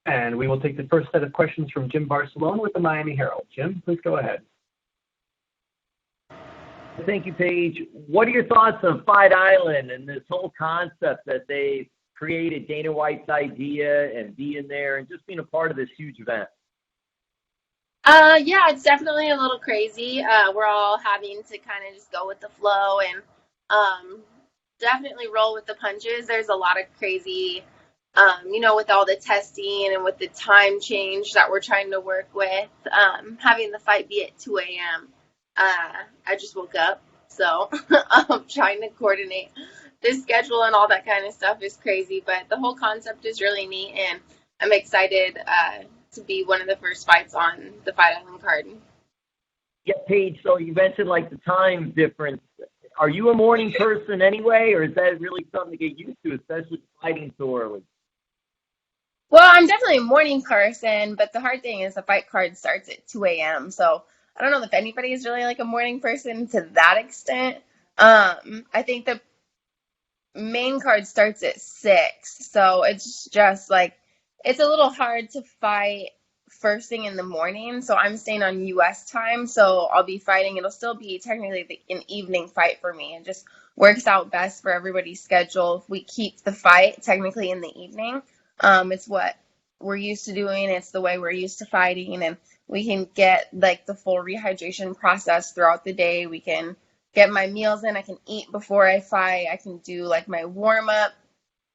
And we will take the first set of questions from Jim Barcelona with the Miami Herald. Jim, please go ahead. Thank you, Paige. What are your thoughts on Fight Island and this whole concept that they created, Dana White's idea, and being there and just being a part of this huge event? Yeah, it's definitely a little crazy. We're all having to kind of just go with the flow and definitely roll with the punches. There's a lot of crazy, with all the testing and with the time change that we're trying to work with, having the fight be at 2 a.m. I just woke up, so trying to coordinate this schedule and all that kind of stuff is crazy, but the whole concept is really neat, and I'm excited to be one of the first fights on the Fight Island card. Yeah, Paige, so you mentioned like the time difference. Are you a morning person anyway, or is that really something to get used to, especially fighting so early? Well, I'm definitely a morning person, but the hard thing is the fight card starts at 2 a.m., so I don't know if anybody is really like a morning person to that extent. I think the main card starts at 6, so it's just like it's a little hard to fight first thing in the morning. So I'm staying on U.S. time, so I'll be fighting. It'll still be technically an evening fight for me. It just works out best for everybody's schedule if we keep the fight technically in the evening. It's what we're used to doing. It's the way we're used to fighting, and we can get like the full rehydration process throughout the day. We can get my meals in. I can eat before I fight. I can do like my warm up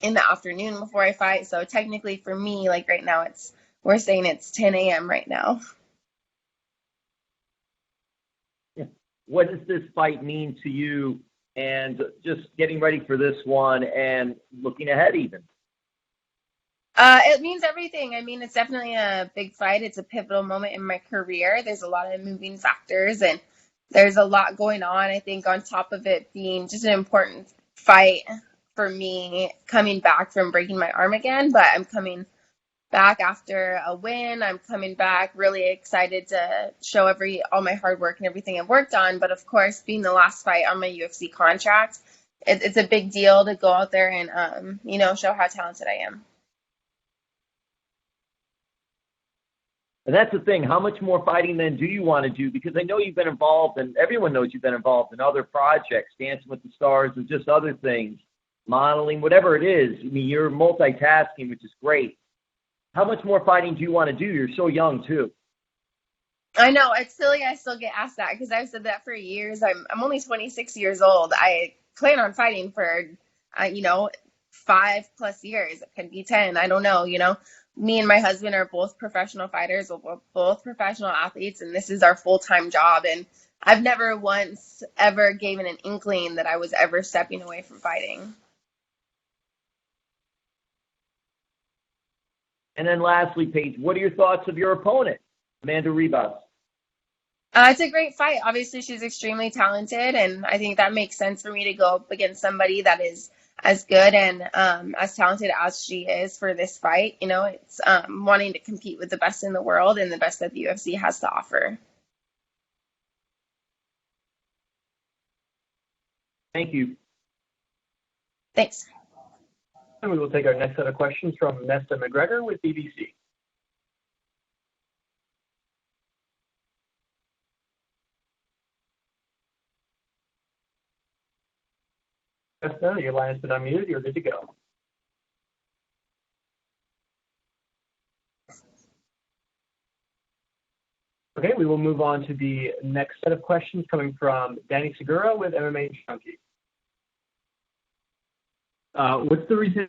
in the afternoon before I fight. So technically for me, like right now, we're saying it's 10 a.m. right now. What does this fight mean to you, and just getting ready for this one and looking ahead even? It means everything. I mean, it's definitely a big fight. It's a pivotal moment in my career. There's a lot of moving factors, and there's a lot going on. I think on top of it being just an important fight for me, coming back from breaking my arm again, but I'm coming back after a win. I'm coming back really excited to show all my hard work and everything I've worked on. But of course, being the last fight on my UFC contract, it's a big deal to go out there and, show how talented I am. And that's the thing. How much more fighting then do you want to do? Because I know you've been involved, and everyone knows you've been involved in other projects, Dancing with the Stars and just other things, modeling, whatever it is. I mean, you're multitasking, which is great. How much more fighting do you want to do? You're so young, too. I know. It's silly I still get asked that because I've said that for years. I'm only 26 years old. I plan on fighting for, 5+ years. It could be 10. I don't know, Me and my husband are both professional fighters. We're both professional athletes, and this is our full-time job. And I've never once ever given an inkling that I was ever stepping away from fighting. And then lastly, Paige, what are your thoughts of your opponent, Amanda Ribas? It's a great fight. Obviously, she's extremely talented, and I think that makes sense for me to go up against somebody that is as good and as talented as she is for this fight. It's wanting to compete with the best in the world and the best that the UFC has to offer. Thank you. Thanks. And we will take our next set of questions from Nesta McGregor with BBC. Nesta, your line has been unmuted. You're good to go. Okay, we will move on to the next set of questions coming from Danny Segura with MMA Junkie. What's the reason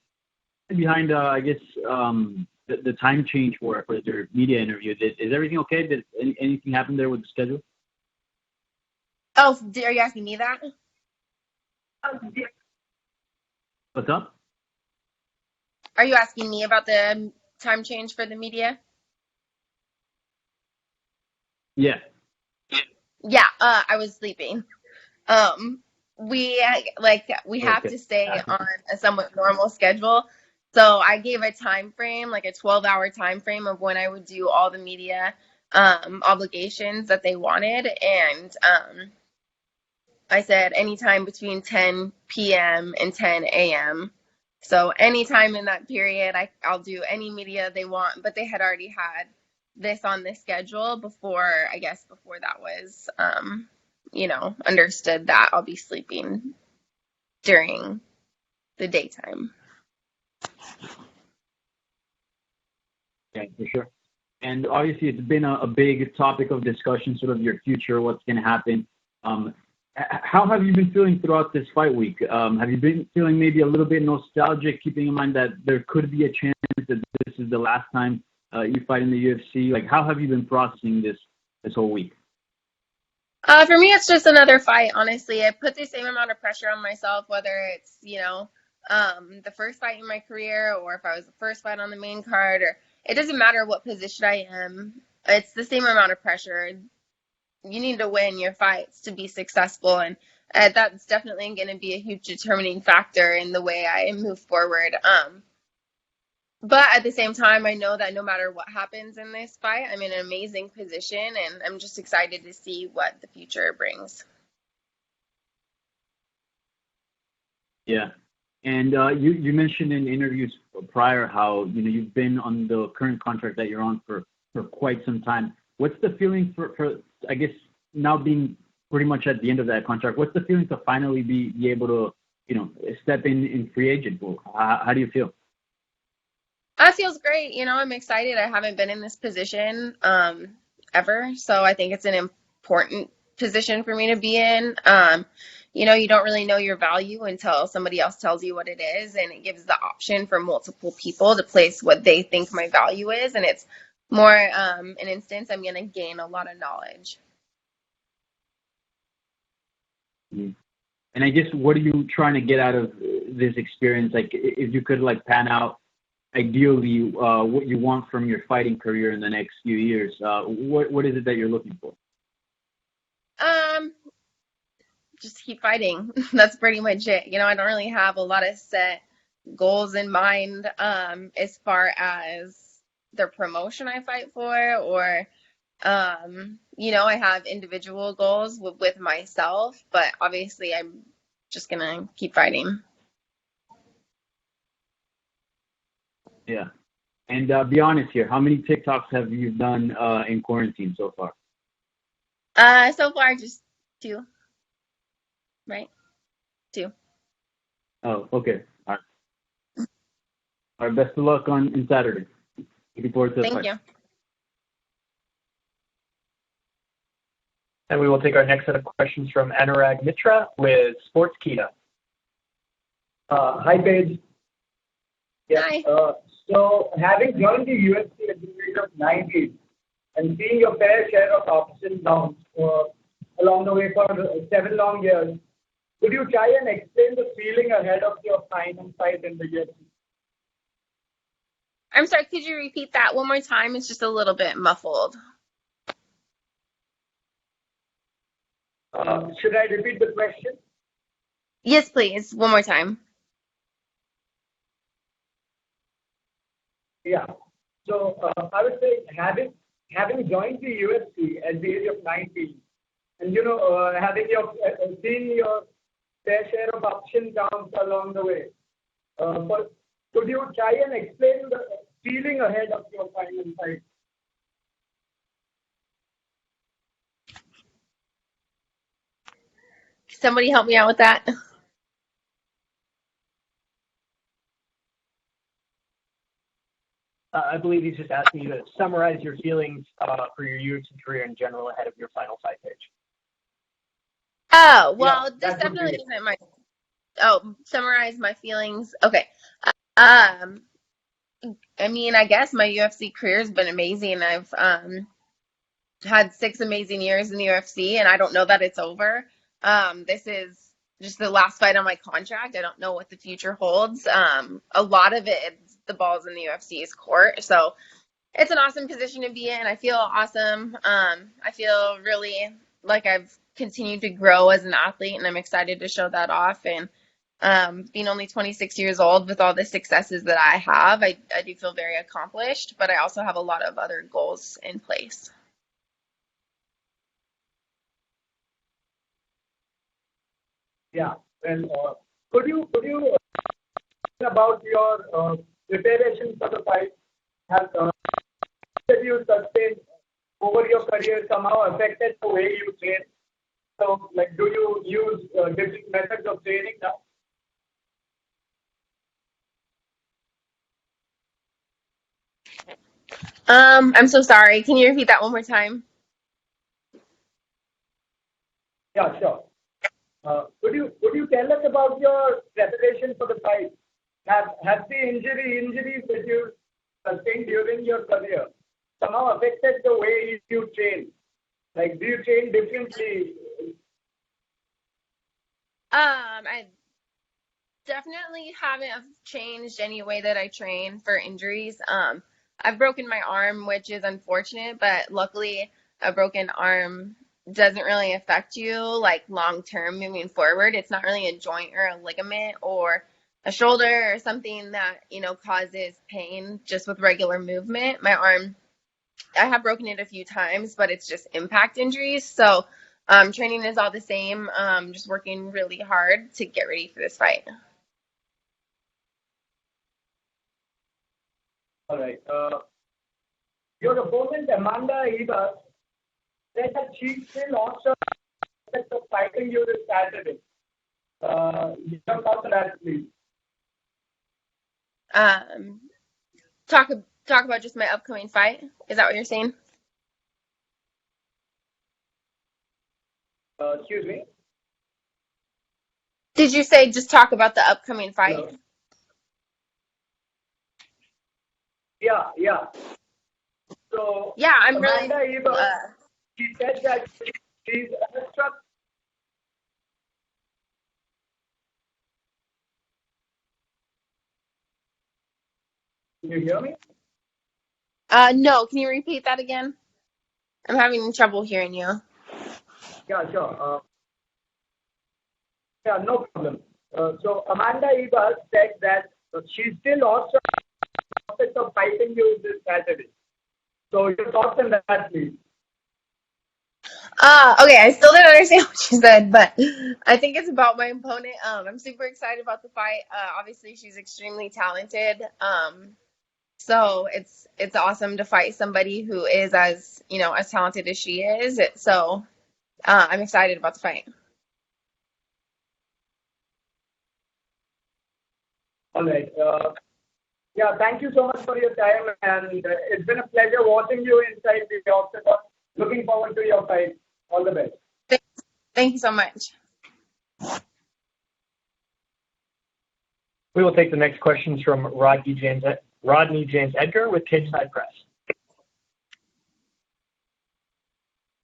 behind, the time change for your media interview? Is everything okay? Did anything happen there with the schedule? Oh, are you asking me that? What's up? Are you asking me about the time change for the media? Yeah. Yeah, I was sleeping. We have to stay on a somewhat normal schedule. So I gave a time frame, like a 12-hour time frame of when I would do all the media obligations that they wanted. And I said anytime between 10 p.m. and 10 a.m. So anytime in that period, I'll do any media they want, but they had already had this on the schedule before, I guess, before that was, understood that I'll be sleeping during the daytime. Yeah, for sure. And obviously, it's been a big topic of discussion, sort of your future, what's going to happen. How have you been feeling throughout this fight week? Have you been feeling maybe a little bit nostalgic, keeping in mind that there could be a chance that this is the last time you fight in the UFC? Like, how have you been processing this whole week? For me, it's just another fight, honestly. I put the same amount of pressure on myself, whether it's, the first fight in my career or if I was the first fight on the main card, or it doesn't matter what position I am. It's the same amount of pressure. You need to win your fights to be successful, and that's definitely going to be a huge determining factor in the way I move forward. But at the same time, I know that no matter what happens in this fight, I'm in an amazing position, and I'm just excited to see what the future brings. Yeah. And you mentioned in interviews prior how you've been on the current contract that you're on for quite some time. What's the feeling for I guess now being pretty much at the end of that contract? What's the feeling to finally be able to step in free agent? How do you feel? That feels great. I'm excited. I haven't been in this position ever, so I think it's an important position for me to be in. You don't really know your value until somebody else tells you what it is, and it gives the option for multiple people to place what they think my value is, and it's more an instance I'm going to gain a lot of knowledge. Mm-hmm. And I guess, what are you trying to get out of this experience? Like, if you could pan out ideally what you want from your fighting career in the next few years, what is it that you're looking for? Just keep fighting. That's pretty much it. I don't really have a lot of set goals in mind as far as the promotion I fight for, or I have individual goals with myself, but obviously I'm just gonna keep fighting. Yeah. And be honest here, how many TikToks have you done in quarantine so far? So far just 2. Right? 2. Oh, okay. All right. All right. Best of luck on Saturday. Looking forward to the fight. Thank you. And we will take our next set of questions from Anurag Mitra with Sportskeeda. Hi, Paige. Yeah. Hi. So, having joined the UFC at the age of 19 and seeing your fair share of ups and downs along the way for 7 long years, could you try and explain the feeling ahead of your final fight in the UFC? I'm sorry, could you repeat that one more time? It's just a little bit muffled. Should I repeat the question? Yes, please. One more time. Yeah. So I would say having joined the UFC at the age of 19, and having seeing your fair share of ups and downs along the way. But could you try and explain the feeling ahead of your final fight? Somebody help me out with that. I believe he's just asking you to summarize your feelings for your UFC career in general ahead of your final fight, Paige. Oh, well, Yeah, this definitely isn't summarize my feelings. Okay. I guess my UFC career has been amazing. I've had 6 amazing years in the UFC, and I don't know that it's over. This is just the last fight on my contract. I don't know what the future holds. A lot of the ball's in the UFC's court, so it's an awesome position to be in. I feel awesome. I feel really like I've continued to grow as an athlete, and I'm excited to show that off. And being only 26 years old with all the successes that I have, I do feel very accomplished, but I also have a lot of other goals in place. Yeah. And could you about your preparation for the fight has that you sustained over your career somehow affected the way you train? So, like, do you use different methods of training now? I'm so sorry. Can you repeat that one more time? Yeah, sure. Could you tell us about your preparation for the fight? Have the injuries that you sustained during your career somehow affected the way you train? Like, do you train differently? I definitely haven't changed any way that I train for injuries. I've broken my arm, which is unfortunate, but luckily a broken arm doesn't really affect you like long term moving forward. It's not really a joint or a ligament or a shoulder or something that, causes pain just with regular movement. My arm, I have broken it a few times, but it's just impact injuries. So training is all the same. Just working really hard to get ready for this fight. All right. Your opponent, Amanda Ribas, said that she still lost her prospect of fighting you this Saturday. Your thoughts on that, please. Talk about just my upcoming fight. Is that what you're saying? Excuse me? Did you say just talk about the upcoming fight? Hello? Yeah. So, Yeah, I'm Amanda really. Ribas, she said that she's struck. Can you hear me? No, can you repeat that again? I'm having trouble hearing you. Yeah, sure. Yeah, no problem. So Amanda Ribas said that she still lost her prospect of fighting you this Saturday. So your thoughts on that, please. Okay, I still didn't understand what you said, but I think it's about my opponent. I'm super excited about the fight. Obviously, she's extremely talented. So it's awesome to fight somebody who is as talented as she is. So I'm excited about the fight. All right. Yeah, thank you so much for your time, and it's been a pleasure watching you inside the octagon. Looking forward to your fight. All the best. Thank you so much. We will take the next questions from Rodney James Edgar with Kidside Press.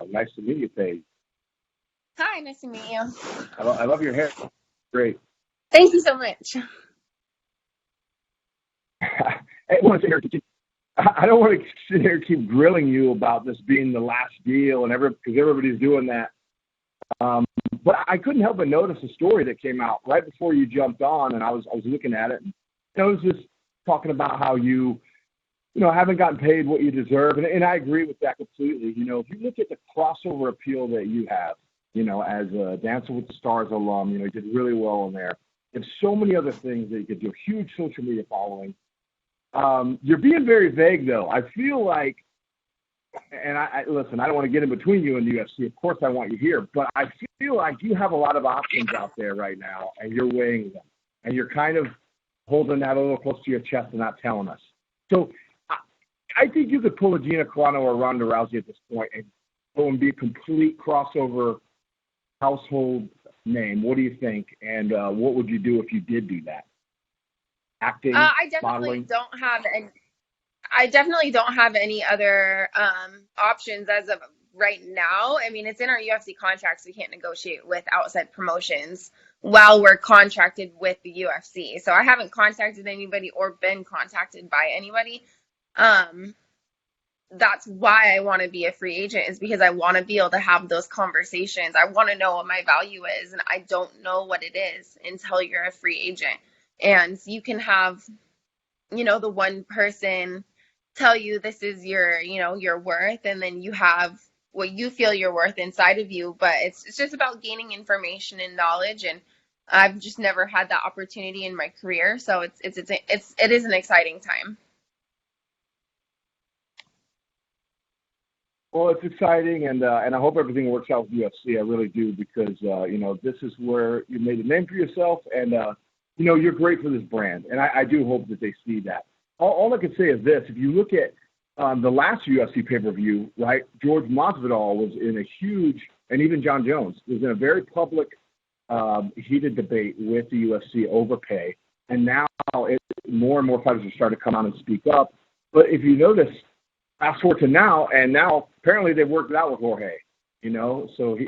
Nice to meet you, Paige. Hi, nice to meet you. I love your hair. Great. Thank you so much. I don't want to sit here and keep grilling you about this being the last deal and because everybody's doing that. But I couldn't help but notice a story that came out right before you jumped on, and I was looking at it. And it was just talking about how you haven't gotten paid what you deserve, and I agree with that completely. If you look at the crossover appeal that you have, as a Dancing with the Stars alum, you did really well in there. There's so many other things that you could do. Huge social media following. You're being very vague, though. I feel like, and I listen, I don't want to get in between you and the UFC. Of course, I want you here, but I feel like you have a lot of options out there right now, and you're weighing them, and you're kind of holding that a little close to your chest and not telling us. So I think you could pull a Gina Carano or Ronda Rousey at this point and go and be a complete crossover household name. What do you think? And what would you do if you did do that? Acting, I definitely modeling? I definitely don't have any other options as of right now. I mean, it's in our UFC contracts. We can't negotiate with outside promotions while we're contracted with the UFC. So I haven't contacted anybody or been contacted by anybody. That's why I want to be a free agent, is because I want to be able to have those conversations. I want to know what my value is, and I don't know what it is until you're a free agent. And you can have, the one person tell you this is your worth, and then you have what you feel you're worth inside of you. But it's just about gaining information and knowledge and I've just never had that opportunity in my career, so it is an exciting time. Well, it's exciting, and I hope everything works out with UFC. I really do, because this is where you made a name for yourself, and you're great for this brand, and I do hope that they see that. All I can say is this: if you look at the last UFC pay-per-view, right, George Masvidal was in a huge, and even John Jones was in a very public, heated debate with the UFC over pay, and now more and more fighters are starting to come out and speak up. But if you notice, fast forward to now, and now apparently they've worked it out with Jorge, so so do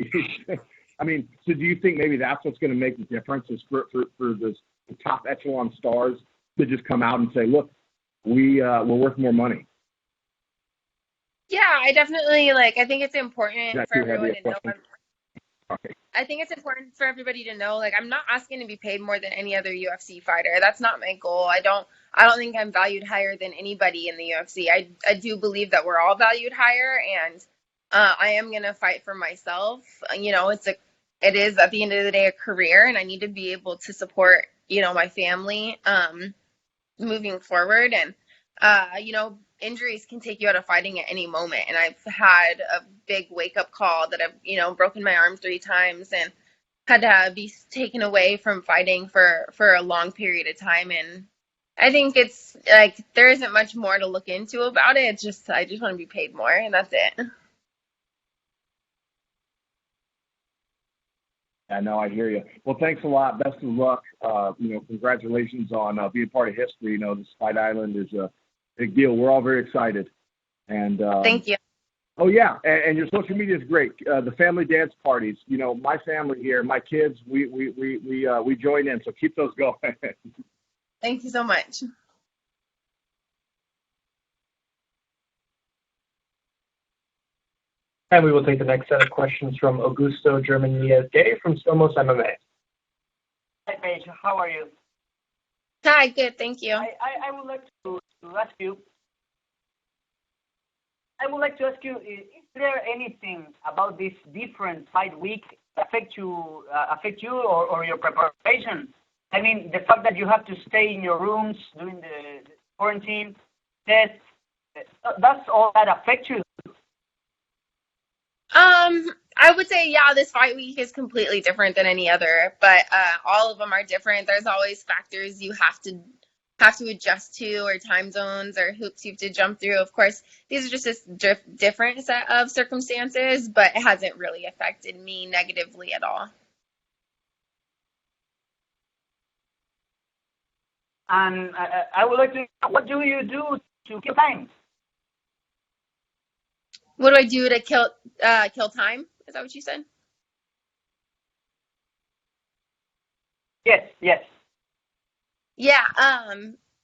you think maybe that's what's going to make the difference, is for the top echelon stars to just come out and say, look, we're worth more money? Yeah, I definitely I think it's important for everyone to know. Okay. I think it's important for everybody to know, I'm not asking to be paid more than any other UFC fighter. That's not my goal. I don't think I'm valued higher than anybody in the UFC. I do believe that we're all valued higher, and I am going to fight for myself. It is at the end of the day a career, and I need to be able to support, my family moving forward. And injuries can take you out of fighting at any moment. And I've had a big wake-up call that I've, broken my arm 3 times and had to be taken away from fighting for a long period of time. And I think it's there isn't much more to look into about it. It's just, I just want to be paid more, and that's it. I know, I hear you. Well, thanks a lot. Best of luck. Congratulations on being part of history. This Fight Island is a big deal. We're all very excited. And thank you. Oh yeah, and your social media is great. The family dance parties. My family here, my kids, we join in. So keep those going. Thank you so much. And we will take the next set of questions from Augusto Germaniez-Gay from Somos MMA. Hi, Paige. How are you? Hi, good. Thank you. I would like to ask you. Is there anything about this different fight week affect you or your preparation? I mean, the fact that you have to stay in your rooms during the quarantine test, does all that affect you? I would say, yeah, this fight week is completely different than any other, but all of them are different. There's always factors you have to adjust to, or time zones or hoops you have to jump through. Of course, these are just a different set of circumstances, but it hasn't really affected me negatively at all. And I would like to know, what do you do to kill time? What do I do to kill time? Is that what you said? Yes. Yeah.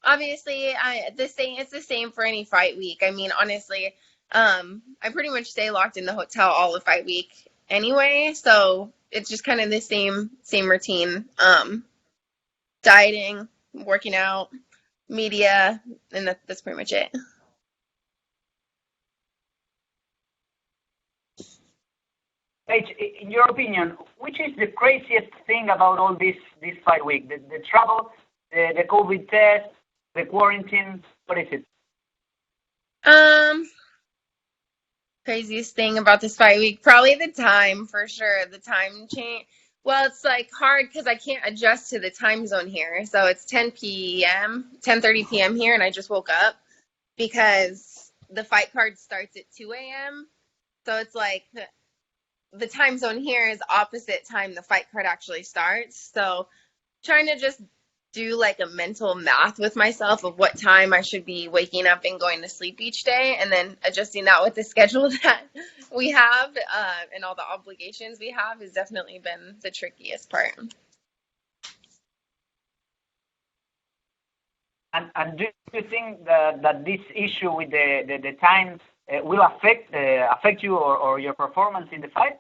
Obviously, it's the same for any fight week. I mean, honestly, I pretty much stay locked in the hotel all the fight week anyway, so it's just kind of the same routine. Dieting, working out, media, and that's pretty much it. Paige, in your opinion, which is the craziest thing about all this fight week? The travel, the COVID test, the quarantine. What is it? Craziest thing about this fight week, probably the time, for sure. The time change. Well, it's hard because I can't adjust to the time zone here. So it's 10:30 p.m. here, and I just woke up because the fight card starts at 2 a.m. So it's the time zone here is opposite time the fight card actually starts. So trying to just do a mental math with myself of what time I should be waking up and going to sleep each day, and then adjusting that with the schedule that we have and all the obligations we have has definitely been the trickiest part. And do you think that this issue with the time will affect you or your performance in the fight?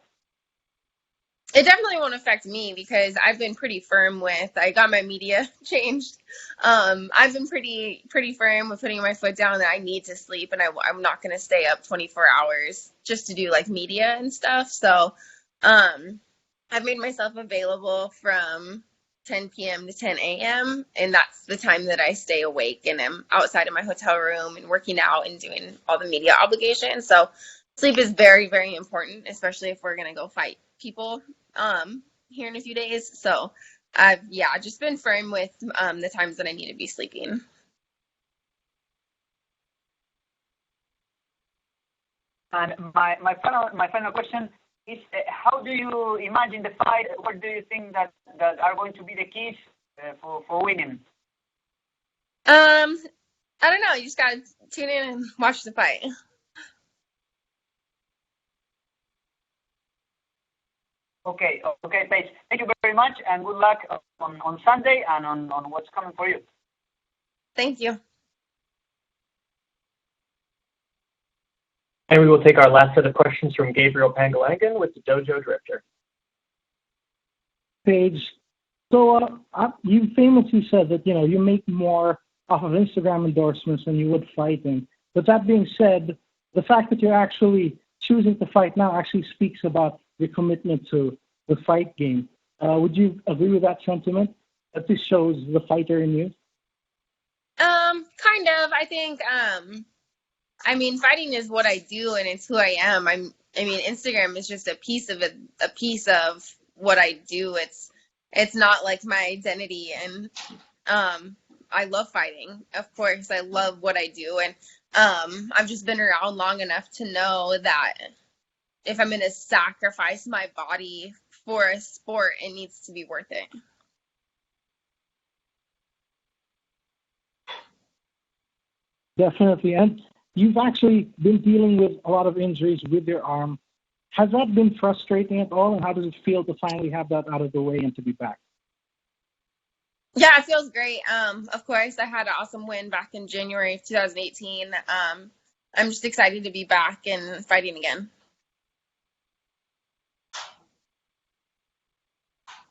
It definitely won't affect me because I've been pretty firm I got my media changed. I've been pretty firm with putting my foot down that I need to sleep, and I'm not going to stay up 24 hours just to do media and stuff. So I've made myself available from 10 p.m. to 10 a.m. And that's the time that I stay awake and I'm outside of my hotel room and working out and doing all the media obligations. So sleep is very, very important, especially if we're going to go fight people here in a few days. So I've, just been firm with the times that I need to be sleeping. And my final question is, how do you imagine the fight? What do you think that are going to be the keys for winning? I don't know. You just gotta tune in and watch the fight. Okay, Paige. Thank you very much, and good luck on Sunday and on what's coming for you. Thank you. And we will take our last set of questions from Gabriel Pangalangan with the Dojo Drifter. Paige, so you famously said that, you make more off of Instagram endorsements than you would fighting. But that being said, the fact that you're actually choosing to fight now actually speaks about your commitment to the fight game. Would you agree with that sentiment? That this shows the fighter in you? Kind of. I think, fighting is what I do and it's who I am. Instagram is just a piece of it, a piece of what I do. It's not like my identity. And I love fighting. Of course, I love what I do. And I've just been around long enough to know that if I'm going to sacrifice my body for a sport, it needs to be worth it. Definitely. And you've actually been dealing with a lot of injuries with your arm. Has that been frustrating at all? And how does it feel to finally have that out of the way and to be back? Yeah, it feels great. Of course, I had an awesome win back in January of 2018. I'm just excited to be back and fighting again.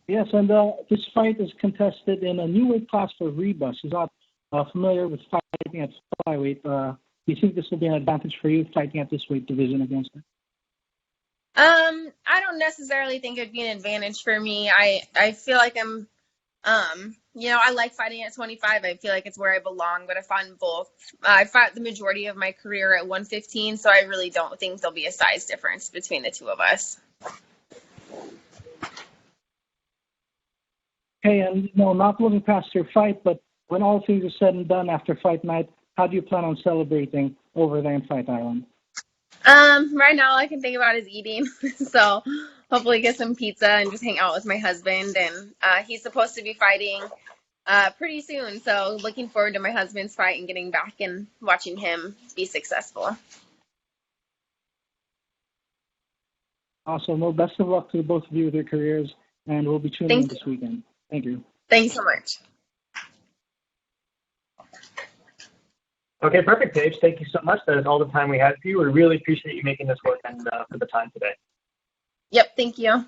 Yes, and this fight is contested in a new weight class for Ribas. Who's not familiar with fighting at flyweight. Do you think this will be an advantage for you fighting at this weight division against her? I don't necessarily think it'd be an advantage for me. I feel like I'm, I like fighting at 25. I feel like it's where I belong, but I fought in both. I fought the majority of my career at 115, so I really don't think there'll be a size difference between the two of us. Okay, and not looking past your fight, but when all things are said and done after fight night, how do you plan on celebrating over there in Fight Island? Right now all I can think about is eating. So hopefully get some pizza and just hang out with my husband. And he's supposed to be fighting pretty soon. So looking forward to my husband's fight and getting back and watching him be successful. Awesome. Well, best of luck to both of you with your careers, and we'll be tuning in this weekend. Thank you. Thank you so much. Okay, perfect, Paige. Thank you so much. That is all the time we had for you. We really appreciate you making this work and for the time today. Yep, thank you.